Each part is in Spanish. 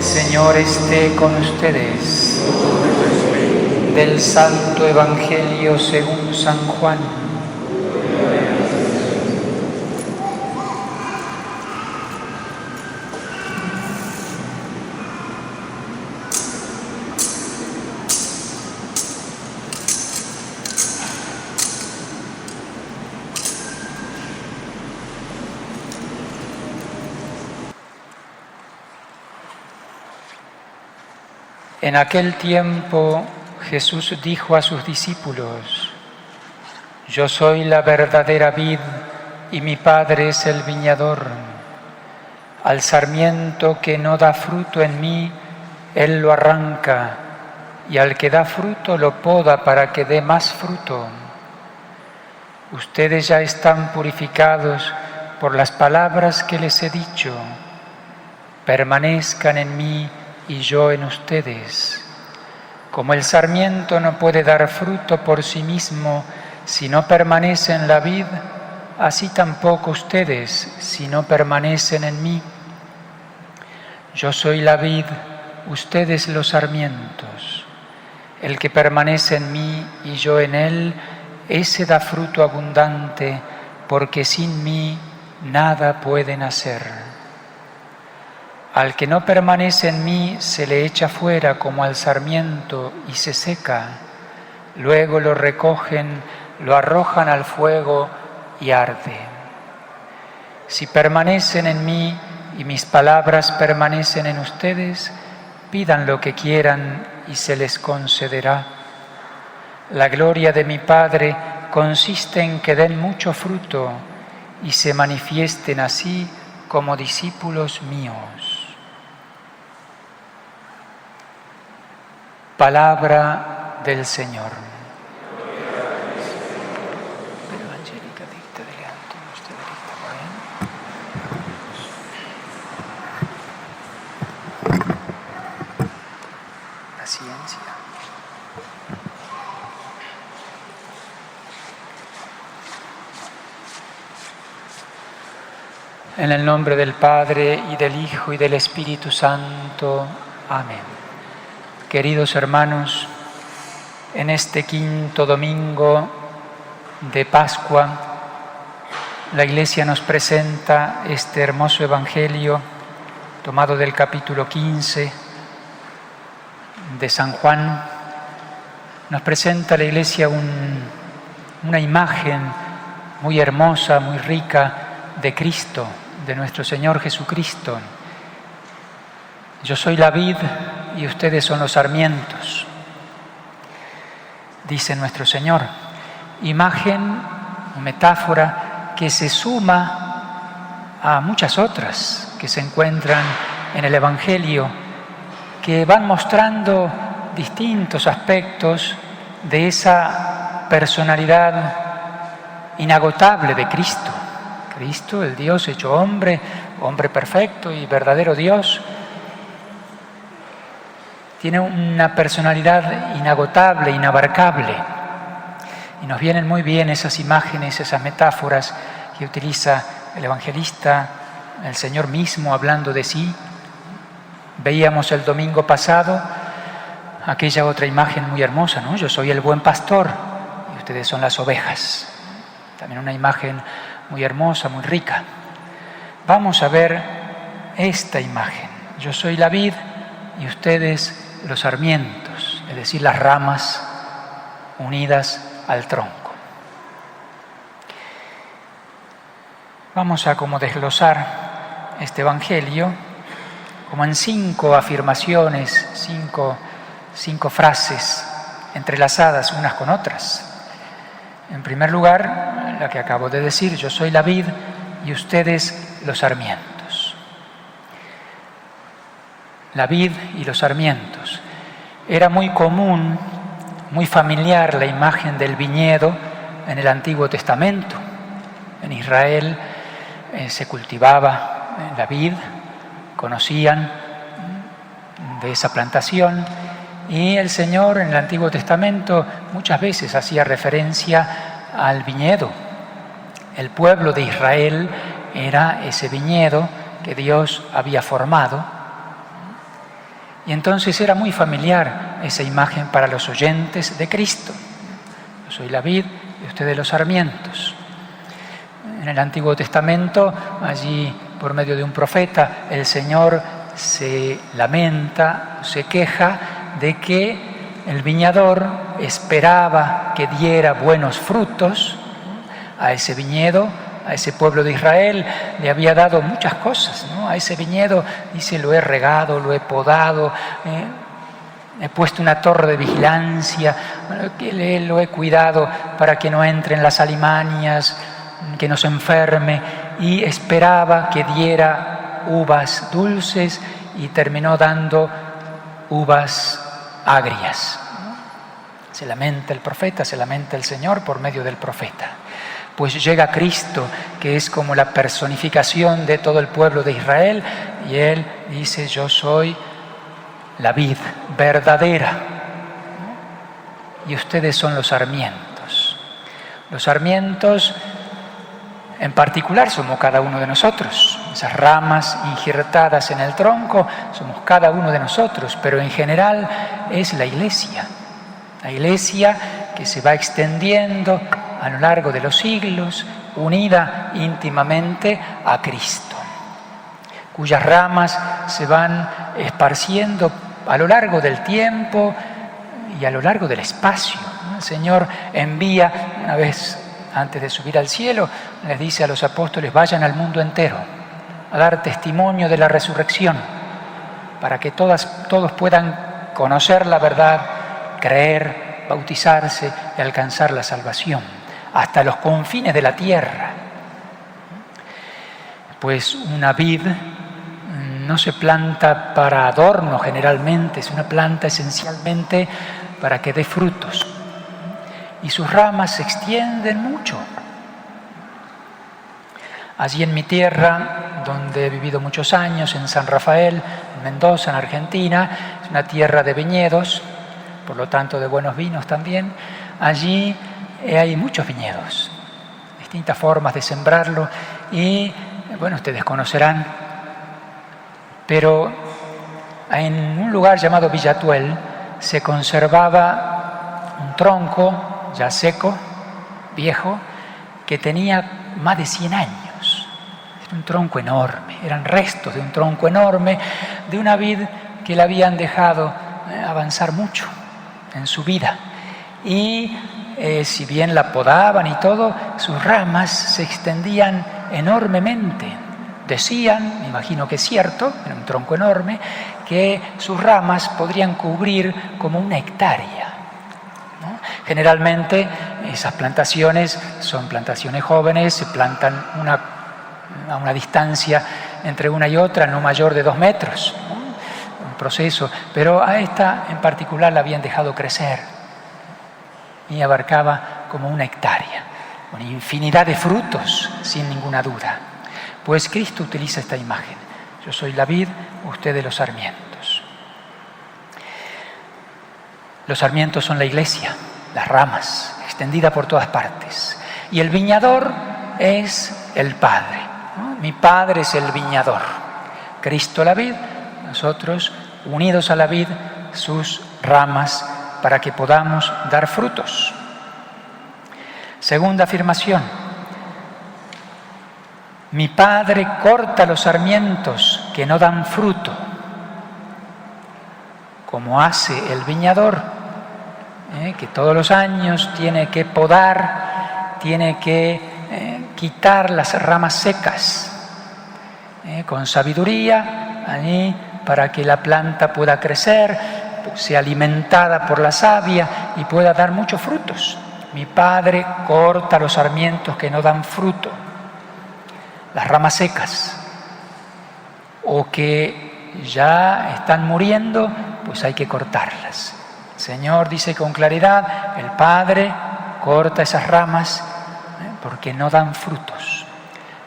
Señor esté con ustedes. Del Santo Evangelio según San Juan. En aquel tiempo Jesús dijo a sus discípulos: Yo soy la verdadera vid y mi Padre es el viñador. Al sarmiento que no da fruto en mí, Él lo arranca, y al que da fruto lo poda para que dé más fruto. Ustedes ya están purificados por las palabras que les he dicho. Permanezcan en mí y yo en ustedes. Como el sarmiento no puede dar fruto por sí mismo si no permanece en la vid, así tampoco ustedes si no permanecen en mí. Yo soy la vid, ustedes los sarmientos. El que permanece en mí y yo en él, ese da fruto abundante, porque sin mí nada pueden hacer. Al que no permanece en mí se le echa fuera como al sarmiento y se seca. Luego lo recogen, lo arrojan al fuego y arde. Si permanecen en mí y mis palabras permanecen en ustedes, pidan lo que quieran y se les concederá. La gloria de mi Padre consiste en que den mucho fruto y se manifiesten así como discípulos míos. Palabra del Señor. Paciencia. En el nombre del Padre, y del Hijo, y del Espíritu Santo. Amén. Queridos hermanos, en este quinto domingo de Pascua, la Iglesia nos presenta este hermoso Evangelio tomado del capítulo 15 de San Juan. Nos presenta la Iglesia una imagen muy hermosa, muy rica de Cristo, de nuestro Señor Jesucristo. Yo soy la vid y ustedes son los sarmientos, dice nuestro Señor. Imagen, metáfora que se suma a muchas otras que se encuentran en el Evangelio, que van mostrando distintos aspectos de esa personalidad inagotable de Cristo. Cristo, el Dios hecho hombre, hombre perfecto y verdadero Dios, tiene una personalidad inagotable, inabarcable. Y nos vienen muy bien esas imágenes, esas metáforas que utiliza el evangelista, el Señor mismo hablando de sí. Veíamos el domingo pasado aquella otra imagen muy hermosa, ¿no? Yo soy el buen pastor y ustedes son las ovejas. También una imagen muy hermosa, muy rica. Vamos a ver esta imagen. Yo soy la vid y ustedes los sarmientos, es decir, las ramas unidas al tronco. Vamos a como desglosar este Evangelio como en 5 afirmaciones, cinco frases entrelazadas unas con otras. En primer lugar, la que acabo de decir: yo soy la vid y ustedes los sarmientos. La vid y los sarmientos. Era muy común, muy familiar la imagen del viñedo en el Antiguo Testamento. En Israel se cultivaba la vid, conocían de esa plantación, y el Señor en el Antiguo Testamento muchas veces hacía referencia al viñedo. El pueblo de Israel era ese viñedo que Dios había formado. Y entonces era muy familiar esa imagen para los oyentes de Cristo. Yo soy la vid y ustedes los sarmientos. En el Antiguo Testamento, allí por medio de un profeta, el Señor se lamenta, se queja de que el viñador esperaba que diera buenos frutos a ese viñedo, a ese pueblo de Israel. Le había dado muchas cosas, ¿no? A ese viñedo, dice, lo he regado, lo he podado, he puesto una torre de vigilancia, lo he cuidado para que no entren las alimañas, que no se enferme, y esperaba que diera uvas dulces y terminó dando uvas agrias. Se lamenta el profeta, se lamenta el Señor por medio del profeta. Pues llega Cristo, que es como la personificación de todo el pueblo de Israel, y Él dice, yo soy la vid verdadera, y ustedes son los sarmientos. Los sarmientos en particular somos cada uno de nosotros. Esas ramas injertadas en el tronco somos cada uno de nosotros, pero en general es la iglesia que se va extendiendo a lo largo de los siglos, unida íntimamente a Cristo, cuyas ramas se van esparciendo a lo largo del tiempo y a lo largo del espacio. El Señor envía, una vez antes de subir al cielo, les dice a los apóstoles, vayan al mundo entero a dar testimonio de la resurrección, para que todos puedan conocer la verdad, creer, bautizarse y alcanzar la salvación, hasta los confines de la tierra. Pues una vid no se planta para adorno generalmente, es una planta esencialmente para que dé frutos. Y sus ramas se extienden mucho. Allí en mi tierra, donde he vivido muchos años, en San Rafael, en Mendoza, en Argentina, es una tierra de viñedos, por lo tanto de buenos vinos también. Allí hay muchos viñedos, distintas formas de sembrarlo y, bueno, ustedes conocerán, pero en un lugar llamado Villatuel se conservaba un tronco ya seco, viejo, que tenía más de 100 años. Era un tronco enorme, eran restos de un tronco enorme, de una vid que le habían dejado avanzar mucho en su vida. Y si bien la podaban y todo, sus ramas se extendían enormemente. Decían, me imagino que es cierto, era un tronco enorme, que sus ramas podrían cubrir como 1 hectárea. Generalmente esas plantaciones son plantaciones jóvenes, se plantan a una distancia entre una y otra no mayor de 2 metros, ¿no? Un proceso, pero a esta en particular la habían dejado crecer y abarcaba como 1 hectárea, una infinidad de frutos sin ninguna duda. Pues Cristo utiliza esta imagen, yo soy la vid, ustedes los sarmientos. Los sarmientos son la iglesia, las ramas, extendida por todas partes. Y el viñador es el Padre, ¿no? Mi Padre es el viñador. Cristo la vid, nosotros unidos a la vid, sus ramas, para que podamos dar frutos. Segunda afirmación. Mi Padre corta los sarmientos que no dan fruto, como hace el viñador, que todos los años tiene que podar, tiene que quitar las ramas secas, con sabiduría, para que la planta pueda crecer, sea alimentada por la savia y pueda dar muchos frutos. Mi Padre corta los sarmientos que no dan fruto, las ramas secas, o que ya están muriendo, pues hay que cortarlas. El Señor dice con claridad, el Padre corta esas ramas porque no dan frutos.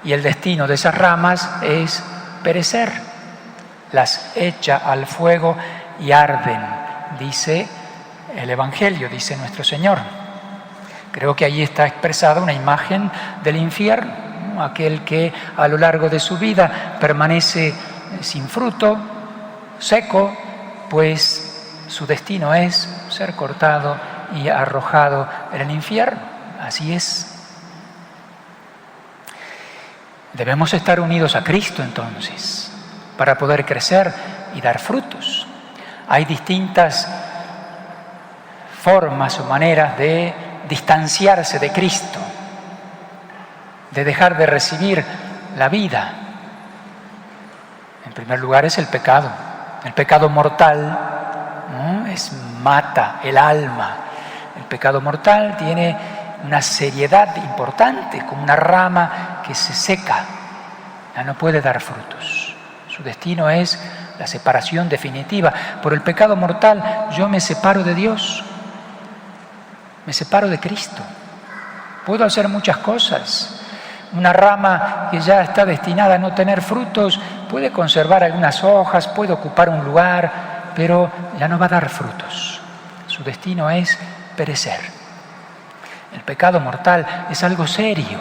Y el destino de esas ramas es perecer. Las echa al fuego y arden, dice el Evangelio, dice nuestro Señor. Creo que ahí está expresada una imagen del infierno, ¿no? Aquel que a lo largo de su vida permanece sin fruto, seco, pues su destino es ser cortado y arrojado en el infierno. Así es. Debemos estar unidos a Cristo entonces, para poder crecer y dar frutos. Hay distintas formas o maneras de distanciarse de Cristo, de dejar de recibir la vida. En primer lugar es el pecado mortal, ¿no? Mata el alma. El pecado mortal tiene una seriedad importante, como una rama que se seca, ya no puede dar frutos. Su destino es la separación definitiva. Por el pecado mortal yo me separo de Dios, me separo de Cristo. Puedo hacer muchas cosas. Una rama que ya está destinada a no tener frutos puede conservar algunas hojas, puede ocupar un lugar, pero ya no va a dar frutos. Su destino es perecer. El pecado mortal es algo serio.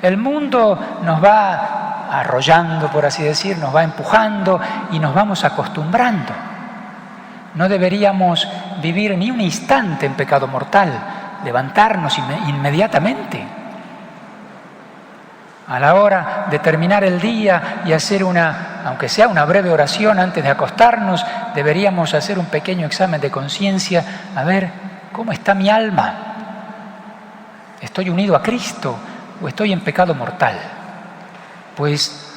El mundo nos va arrollando, por así decir, nos va empujando y nos vamos acostumbrando. No deberíamos vivir ni un instante en pecado mortal, levantarnos inmediatamente. A la hora de terminar el día y hacer aunque sea una breve oración antes de acostarnos, deberíamos hacer un pequeño examen de conciencia, a ver cómo está mi alma. ¿Estoy unido a Cristo o estoy en pecado mortal? Pues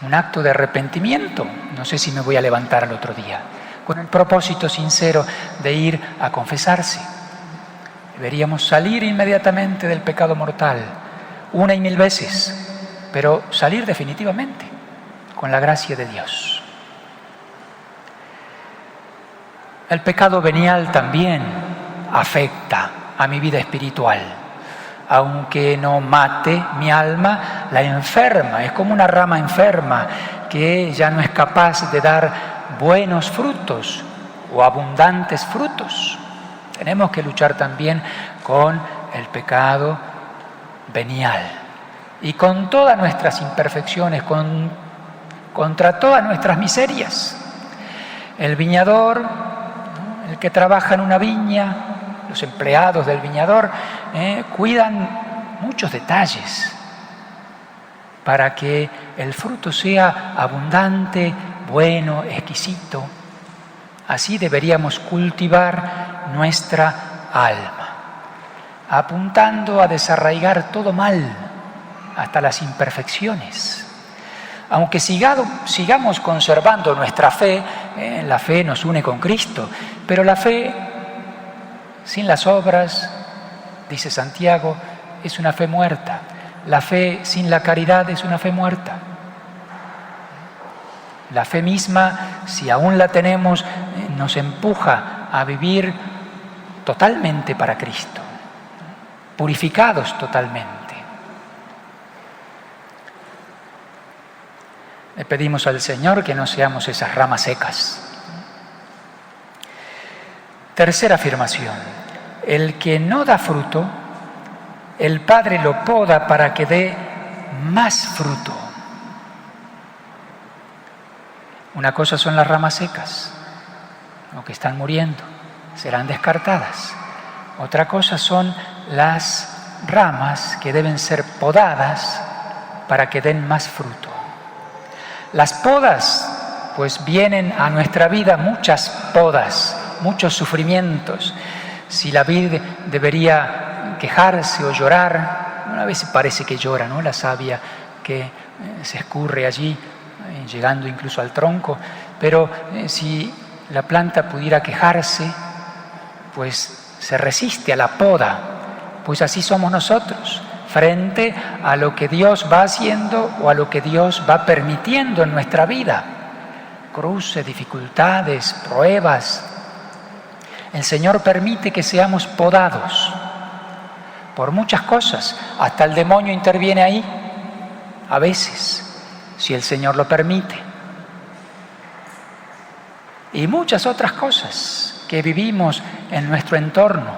un acto de arrepentimiento, no sé si me voy a levantar al otro día, con el propósito sincero de ir a confesarse. Deberíamos salir inmediatamente del pecado mortal, una y mil veces, pero salir definitivamente, con la gracia de Dios. El pecado venial también afecta a mi vida espiritual. Aunque no mate mi alma, la enferma. Es como una rama enferma que ya no es capaz de dar buenos frutos o abundantes frutos. Tenemos que luchar también con el pecado venial y con todas nuestras imperfecciones, contra todas nuestras miserias. El viñador, el que trabaja en una viña, los empleados del viñador cuidan muchos detalles para que el fruto sea abundante, bueno, exquisito. Así deberíamos cultivar nuestra alma, apuntando a desarraigar todo mal, hasta las imperfecciones. Aunque sigamos conservando nuestra fe, la fe nos une con Cristo, pero la fe sin las obras, dice Santiago, es una fe muerta. La fe sin la caridad es una fe muerta. La fe misma, si aún la tenemos, nos empuja a vivir totalmente para Cristo, purificados totalmente. Le pedimos al Señor que no seamos esas ramas secas. Tercera afirmación: el que no da fruto, el Padre lo poda para que dé más fruto. Una cosa son las ramas secas, o que están muriendo, serán descartadas. Otra cosa son las ramas que deben ser podadas para que den más fruto. Las podas, pues vienen a nuestra vida muchas podas, muchos sufrimientos. Si la vid debería quejarse o llorar, a veces parece que llora, ¿no? La savia que se escurre allí, llegando incluso al tronco, pero si la planta pudiera quejarse, pues se resiste a la poda. Pues así somos nosotros, frente a lo que Dios va haciendo o a lo que Dios va permitiendo en nuestra vida. Cruces, dificultades, pruebas. El Señor permite que seamos podados por muchas cosas. Hasta el demonio interviene ahí, a veces, si el Señor lo permite. Y muchas otras cosas que vivimos en nuestro entorno.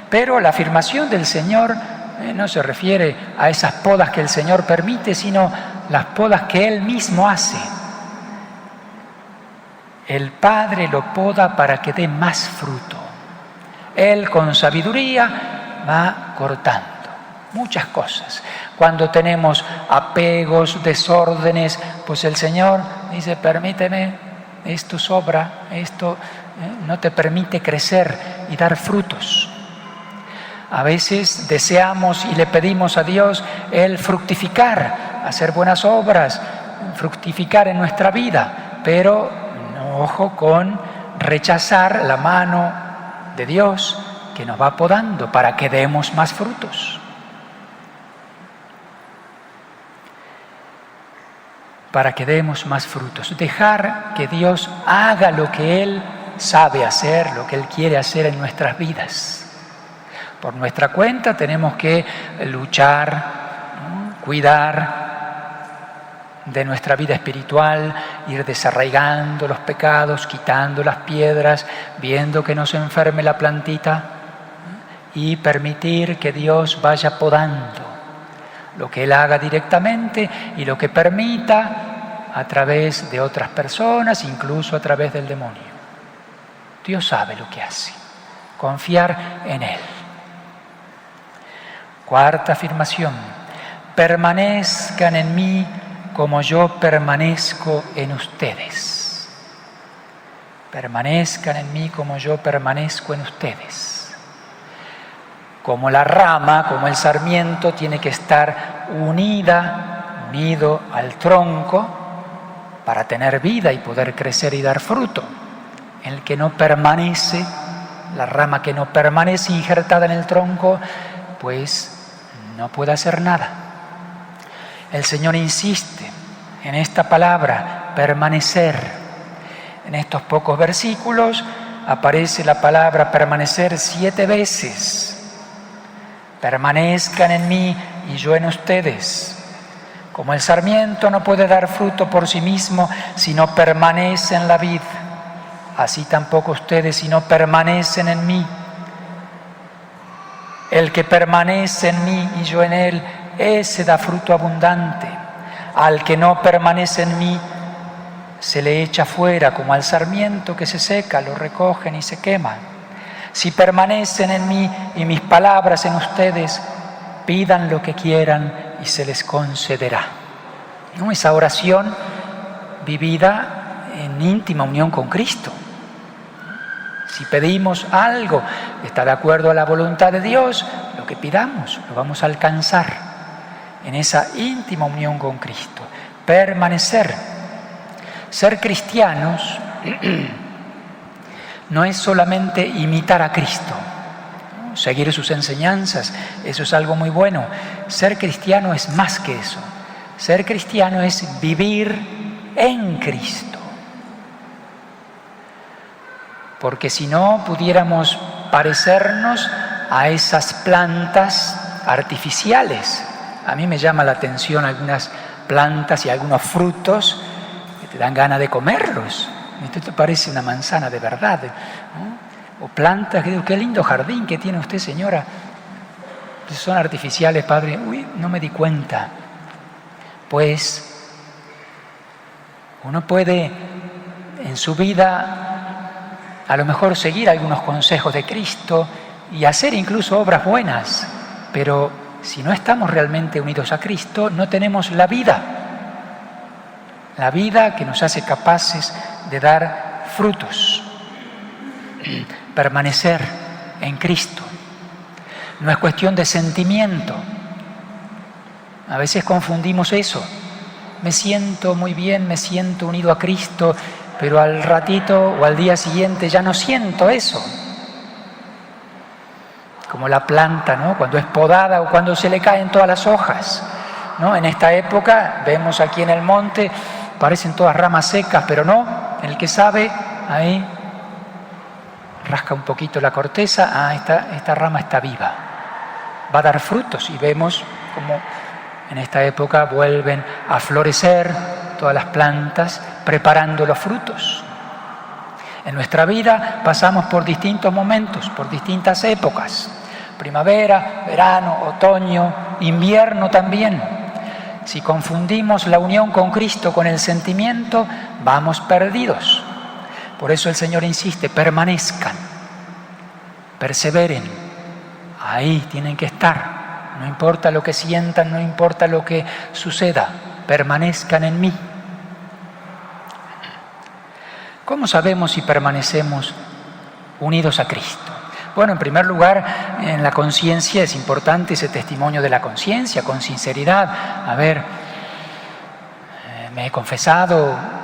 Pero la afirmación del Señor no se refiere a esas podas que el Señor permite, sino las podas que Él mismo hace. el Padre lo poda para que dé más fruto. Él con sabiduría va cortando muchas cosas. Cuando tenemos apegos, desórdenes, pues el Señor dice, permíteme, esto sobra, esto no te permite crecer y dar frutos. A veces deseamos y le pedimos a Dios el fructificar, hacer buenas obras, fructificar en nuestra vida, pero ojo con rechazar la mano de Dios que nos va podando para que demos más frutos. Para que demos más frutos. Dejar que Dios haga lo que Él sabe hacer, lo que Él quiere hacer en nuestras vidas. Por nuestra cuenta tenemos que luchar, cuidar de nuestra vida espiritual, ir desarraigando los pecados, quitando las piedras, viendo que no se enferme la plantita y permitir que Dios vaya podando lo que Él haga directamente y lo que permita a través de otras personas, incluso a través del demonio. Dios sabe lo que hace. Confiar en Él. Cuarta afirmación. Permanezcan en mí como yo permanezco en ustedes. Permanezcan en mí como yo permanezco en ustedes. Como la rama, como el sarmiento, tiene que estar unido al tronco para tener vida y poder crecer y dar fruto. El que no permanece, la rama que no permanece injertada en el tronco, pues no puede hacer nada. El Señor insiste en esta palabra, permanecer. En estos pocos versículos aparece la palabra permanecer 7 veces. Permanezcan en mí y yo en ustedes. Como el sarmiento no puede dar fruto por sí mismo si no permanece en la vid, así tampoco ustedes si no permanecen en mí. El que permanece en mí y yo en él, ese da fruto abundante. Al que no permanece en mí, se le echa fuera como al sarmiento que se seca, lo recogen y se queman. Si permanecen en mí y mis palabras en ustedes, pidan lo que quieran y se les concederá. ¿No? Esa oración vivida en íntima unión con Cristo. Si pedimos algo que está de acuerdo a la voluntad de Dios, lo que pidamos lo vamos a alcanzar en esa íntima unión con Cristo. Permanecer. Ser cristianos no es solamente imitar a Cristo, seguir sus enseñanzas, eso es algo muy bueno. Ser cristiano es más que eso. Ser cristiano es vivir en Cristo. Porque si no, pudiéramos parecernos a esas plantas artificiales. A mí me llama la atención algunas plantas y algunos frutos que te dan ganas de comerlos. Esto te parece una manzana de verdad, ¿no? O plantas que digo, qué lindo jardín que tiene usted, señora. Son artificiales, padre. Uy, no me di cuenta. Pues uno puede en su vida a lo mejor seguir algunos consejos de Cristo y hacer incluso obras buenas, pero si no estamos realmente unidos a Cristo, no tenemos la vida que nos hace capaces de dar frutos. Permanecer en Cristo. No es cuestión de sentimiento. A veces confundimos eso. Me siento muy bien, me siento unido a Cristo, pero al ratito o al día siguiente ya no siento eso. Como la planta, ¿no? Cuando es podada o cuando se le caen todas las hojas, ¿no? En esta época vemos aquí en el monte, parecen todas ramas secas, pero no, el que sabe, ahí rasca un poquito la corteza, esta rama está viva, va a dar frutos y vemos como en esta época vuelven a florecer todas las plantas preparando los frutos. En nuestra vida pasamos por distintos momentos, por distintas épocas, primavera, verano, otoño, invierno también. Si confundimos la unión con Cristo con el sentimiento, vamos perdidos. Por eso el Señor insiste, permanezcan, perseveren, ahí tienen que estar. No importa lo que sientan, no importa lo que suceda, permanezcan en mí. ¿Cómo sabemos si permanecemos unidos a Cristo? Bueno, en primer lugar, en la conciencia es importante ese testimonio de la conciencia, con sinceridad. A ver, me he confesado,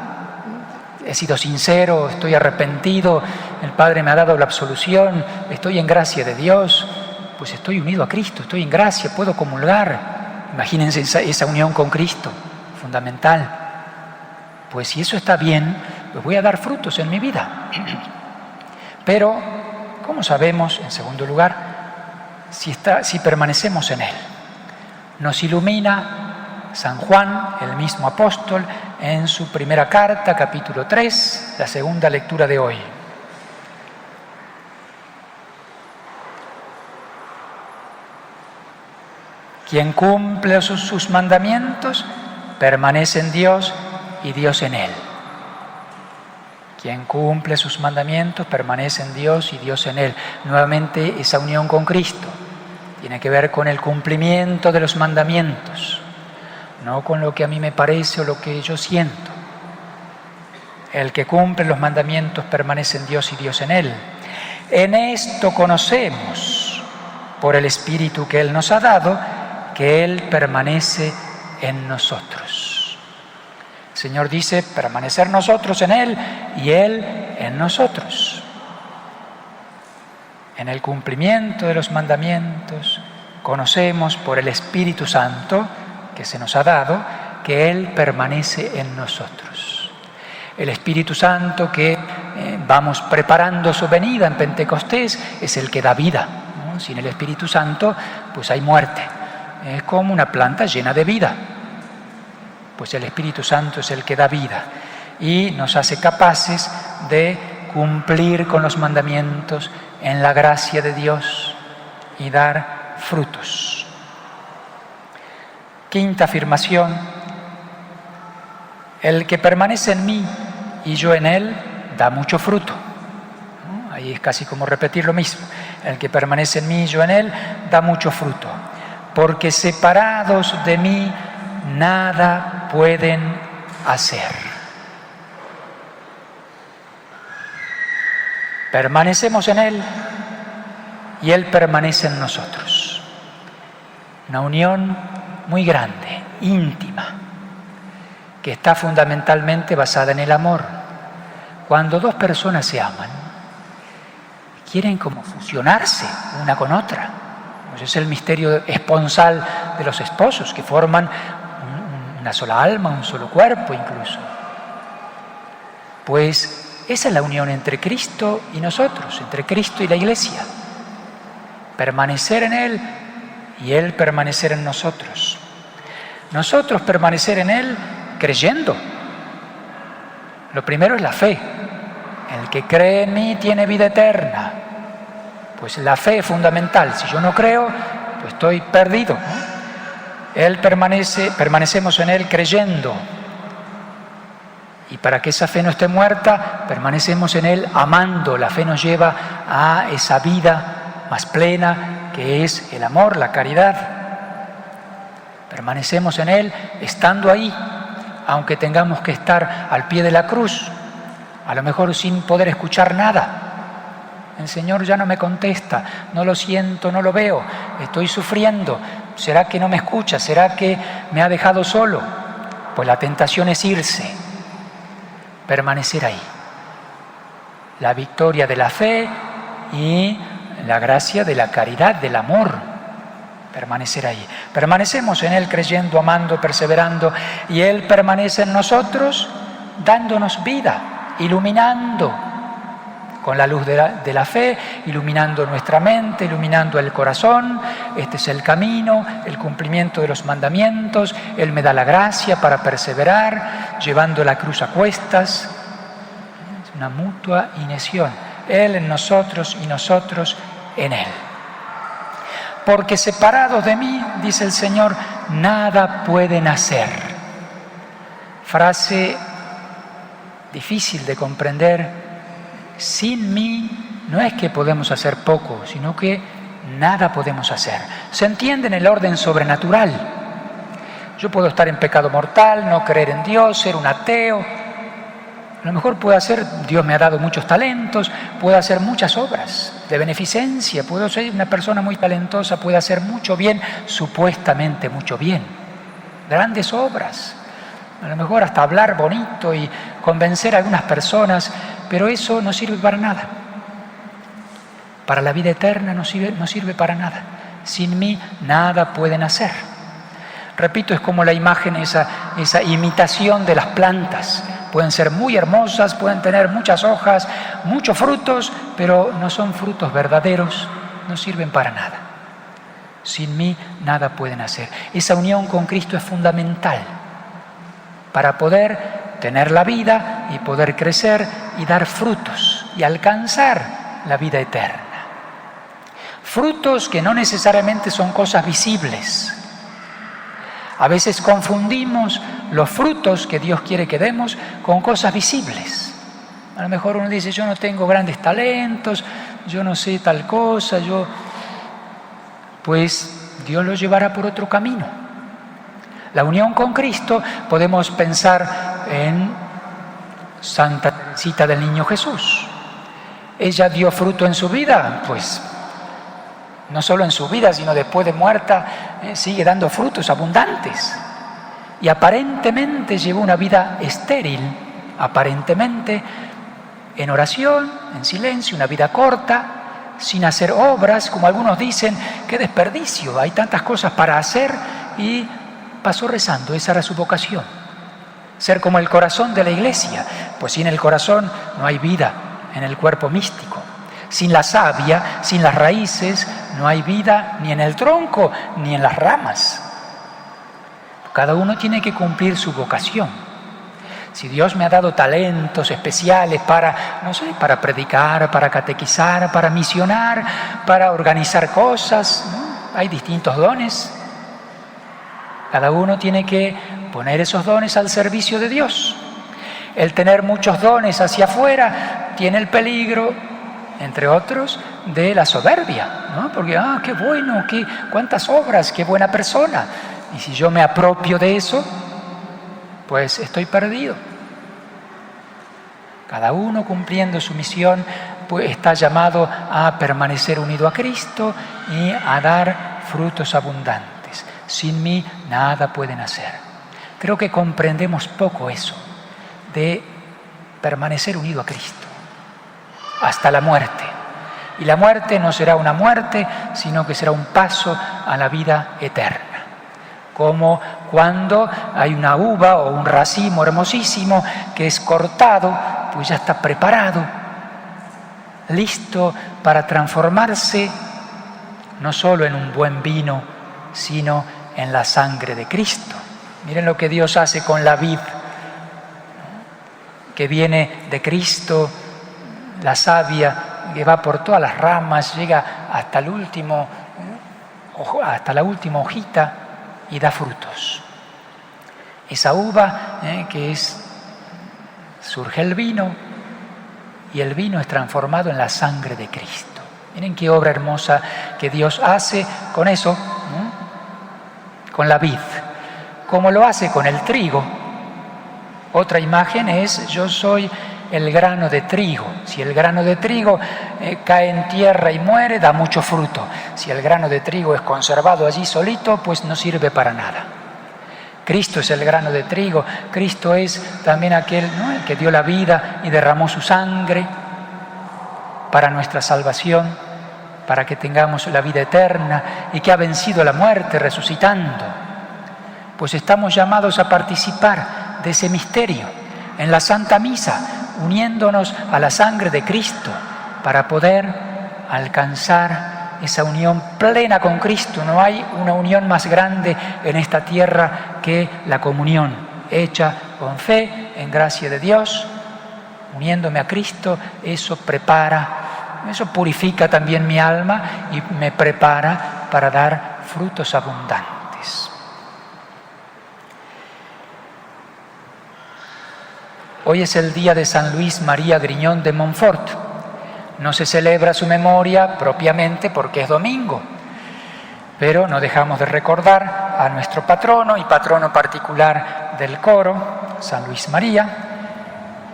he sido sincero, estoy arrepentido, el Padre me ha dado la absolución, estoy en gracia de Dios, pues estoy unido a Cristo, estoy en gracia, puedo comulgar. Imagínense esa unión con Cristo, fundamental. Pues si eso está bien, pues voy a dar frutos en mi vida. Pero, ¿cómo sabemos, en segundo lugar, si permanecemos en Él? Nos ilumina San Juan, el mismo apóstol, en su primera carta, capítulo 3, la segunda lectura de hoy. Quien cumple sus mandamientos permanece en Dios y Dios en él. Quien cumple sus mandamientos permanece en Dios y Dios en él. Nuevamente esa unión con Cristo tiene que ver con el cumplimiento de los mandamientos, no con lo que a mí me parece o lo que yo siento. El que cumple los mandamientos permanece en Dios y Dios en él. En esto conocemos, por el Espíritu que Él nos ha dado, que Él permanece en nosotros. El Señor dice, permanecer nosotros en Él y Él en nosotros. En el cumplimiento de los mandamientos conocemos por el Espíritu Santo que se nos ha dado que Él permanece en nosotros. El Espíritu Santo que vamos preparando su venida en Pentecostés es el que da vida, ¿no? Sin el Espíritu Santo pues hay muerte. Es como una planta llena de vida. Pues el Espíritu Santo es el que da vida y nos hace capaces de cumplir con los mandamientos en la gracia de Dios y dar frutos. Quinta afirmación: el que permanece en mí y yo en él da mucho fruto. Ahí es casi como repetir lo mismo. El que permanece en mí y yo en él da mucho fruto. Porque separados de mí nada pueden hacer. Permanecemos en Él y Él permanece en nosotros. Una unión muy grande, íntima, que está fundamentalmente basada en el amor. Cuando dos personas se aman, quieren como fusionarse una con otra. Es el misterio esponsal de los esposos, que forman una sola alma, un solo cuerpo incluso. Pues esa es la unión entre Cristo y nosotros, entre Cristo y la Iglesia. Permanecer en Él y Él permanecer en nosotros. Nosotros permanecer en Él creyendo. Lo primero es la fe. El que cree en mí tiene vida eterna. Pues la fe es fundamental. Si yo no creo, pues estoy perdido, ¿no? Él permanecemos en Él creyendo. Y para que esa fe no esté muerta, permanecemos en Él amando. La fe nos lleva a esa vida más plena, que es el amor, la caridad. Permanecemos en Él estando ahí, aunque tengamos que estar al pie de la cruz, a lo mejor sin poder escuchar nada. El Señor ya no me contesta, no lo siento, no lo veo, estoy sufriendo. ¿Será que no me escucha? ¿Será que me ha dejado solo? Pues la tentación es irse, permanecer ahí. La victoria de la fe y la gracia de la caridad, del amor, permanecer ahí. Permanecemos en Él creyendo, amando, perseverando, y Él permanece en nosotros dándonos vida, iluminando con la luz de la fe, iluminando nuestra mente, iluminando el corazón. Este es el camino, el cumplimiento de los mandamientos. Él me da la gracia para perseverar, llevando la cruz a cuestas. Es una mutua inesión. Él en nosotros y nosotros en Él. Porque separados de mí, dice el Señor, nada pueden hacer. Frase difícil de comprender, sin mí no es que podemos hacer poco, sino que nada podemos hacer. Se entiende en el orden sobrenatural. Yo puedo estar en pecado mortal, no creer en Dios, ser un ateo. A lo mejor puedo hacer, Dios me ha dado muchos talentos, puedo hacer muchas obras de beneficencia, puedo ser una persona muy talentosa, puedo hacer mucho bien, supuestamente mucho bien. Grandes obras. A lo mejor hasta hablar bonito y convencer a algunas personas, pero eso no sirve para nada. Para la vida eterna no sirve para nada. Sin mí nada pueden hacer. Repito, es como la imagen, esa imitación de las plantas. Pueden ser muy hermosas, pueden tener muchas hojas, muchos frutos, pero no son frutos verdaderos, no sirven para nada. Sin mí nada pueden hacer. Esa unión con Cristo es fundamental para poder tener la vida y poder crecer y dar frutos y alcanzar la vida eterna. Frutos que no necesariamente son cosas visibles. A veces confundimos los frutos que Dios quiere que demos con cosas visibles. A lo mejor uno dice, yo no tengo grandes talentos, yo no sé tal cosa, pues Dios lo llevará por otro camino. La unión con Cristo, podemos pensar en Santa Teresita del Niño Jesús. ¿Ella dio fruto en su vida? Pues no solo en su vida, sino después de muerta, sigue dando frutos abundantes. Y aparentemente llevó una vida estéril, aparentemente en oración, en silencio, una vida corta, sin hacer obras, como algunos dicen, qué desperdicio, hay tantas cosas para hacer, y pasó rezando, esa era su vocación. Ser como el corazón de la iglesia, pues sin el corazón no hay vida en el cuerpo místico. Sin la savia, sin las raíces, no hay vida ni en el tronco ni en las ramas. Cada uno tiene que cumplir su vocación. Si Dios me ha dado talentos especiales para predicar, para catequizar, para misionar, para organizar cosas, ¿no? Hay distintos dones. Cada uno tiene que poner esos dones al servicio de Dios. El tener muchos dones hacia afuera tiene el peligro, entre otros, de la soberbia, ¿no? Porque, qué bueno, cuántas obras, qué buena persona. Y si yo me apropio de eso, pues estoy perdido. Cada uno cumpliendo su misión, pues está llamado a permanecer unido a Cristo y a dar frutos abundantes. Sin mí nada pueden hacer. Creo que comprendemos poco eso, de permanecer unido a Cristo hasta la muerte. Y la muerte no será una muerte, sino que será un paso a la vida eterna. Como cuando hay una uva o un racimo hermosísimo que es cortado, pues ya está preparado, listo para transformarse no solo en un buen vino, sino en la sangre de Cristo. Miren lo que Dios hace con la vid, que viene de Cristo, la savia que va por todas las ramas, llega hasta la última hojita y da frutos. Esa uva surge el vino, y el vino es transformado en la sangre de Cristo. Miren qué obra hermosa que Dios hace con eso, con la vid, como lo hace con el trigo. Otra imagen es, yo soy el grano de trigo. Si el grano de trigo cae en tierra y muere, da mucho fruto. Si el grano de trigo es conservado allí solito, pues no sirve para nada. Cristo es el grano de trigo. Cristo es también aquel, ¿no?, el que dio la vida y derramó su sangre para nuestra salvación, para que tengamos la vida eterna, y que ha vencido la muerte resucitando. Pues estamos llamados a participar de ese misterio en la Santa Misa, uniéndonos a la sangre de Cristo para poder alcanzar esa unión plena con Cristo. No hay una unión más grande en esta tierra que la comunión hecha con fe, en gracia de Dios, uniéndome a Cristo. Eso purifica también mi alma y me prepara para dar frutos abundantes. Hoy es el día de San Luis María Griñón de Montfort. no se celebra su memoria propiamente porque es domingo, pero no dejamos de recordar a nuestro patrono y patrono particular del coro, San Luis María,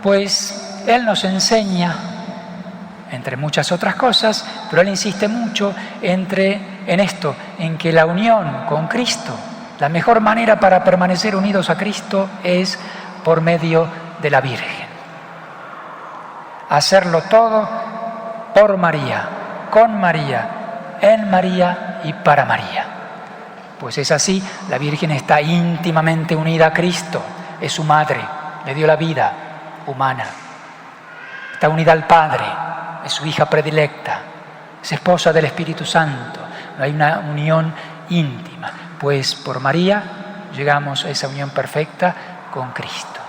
pues él nos enseña, entre muchas otras cosas, pero él insiste mucho en esto, en que la unión con Cristo, la mejor manera para permanecer unidos a Cristo es por medio de la Virgen. Hacerlo todo por María, con María, en María y para María. Pues es así, la Virgen está íntimamente unida a Cristo, es su madre, le dio la vida humana. Está unida al Padre, es su hija predilecta, es esposa del Espíritu Santo. No hay una unión íntima, pues por María llegamos a esa unión perfecta con Cristo.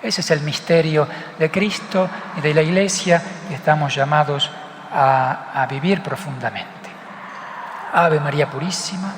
Ese es el misterio de Cristo y de la Iglesia que estamos llamados a vivir profundamente. Ave María Purísima,